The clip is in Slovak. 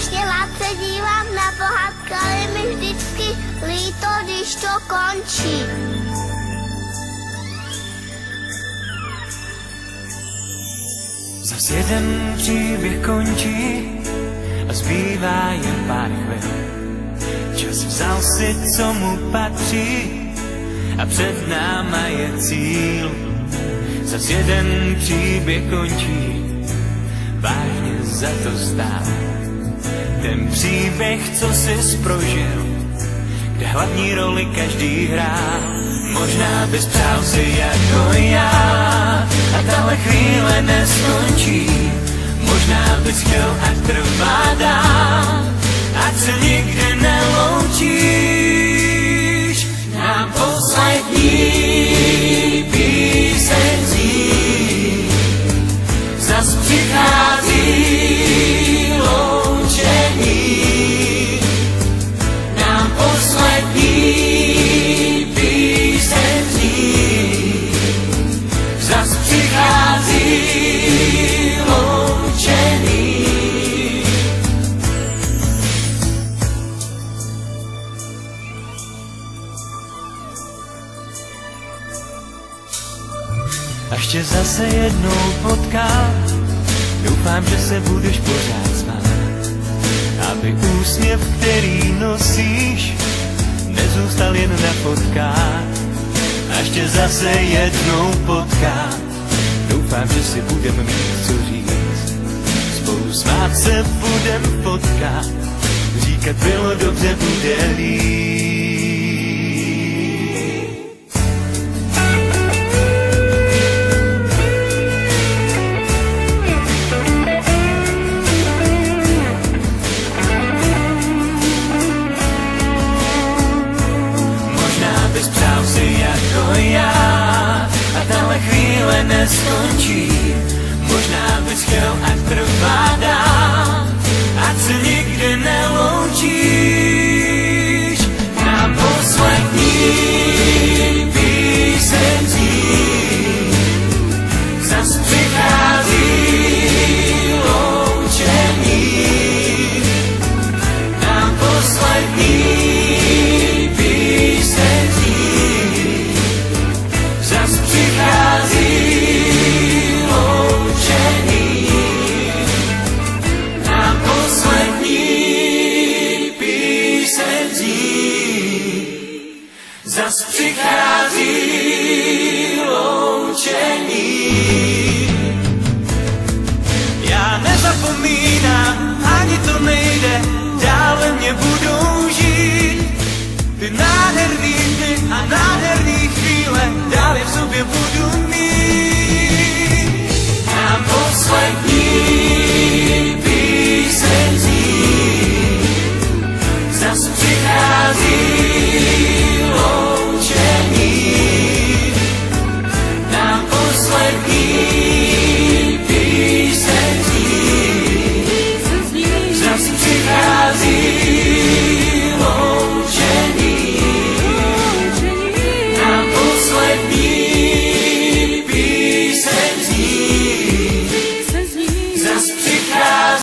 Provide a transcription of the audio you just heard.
strašně rád se dívám na pohádky, ale je mi vždycky líto, když to končí. Zas jeden příběh končí a zbývá jen pár chvil. Čas vzal si, co mu patří a před náma je cíl. Zas jeden příběh končí, vážně za to stál. Ten příběh, co jsi prožil, kde hlavní roli každý hrál. Možná bys přál si jako já a tahle chvíle neskončí. Možná bys chtěl, ať trvá dál, ať se nikdy neloučíš. Na poslední píseň zní, zas přichází loučení. Na poslední píseň zní, zas přichází loučení. Až tě zase jednou potkám, doufám, že se budeš pořád smát. Aby úsměv, který nosíš, nezůstal jen na fotkách. Až tě zase jednou potkám, doufám, že si budem mít co říct. Spolu smát se budem potkat, říkat bylo dobře, bude líp. Přál si jako já a tahle chvíle neskončí. Možná bys chtěl, ať trvá dál, ať se nikdy neloučíš. Na poslední píseň zní, zas přichází loučení. Na poslední zas přichází loučení. Já nezapomínám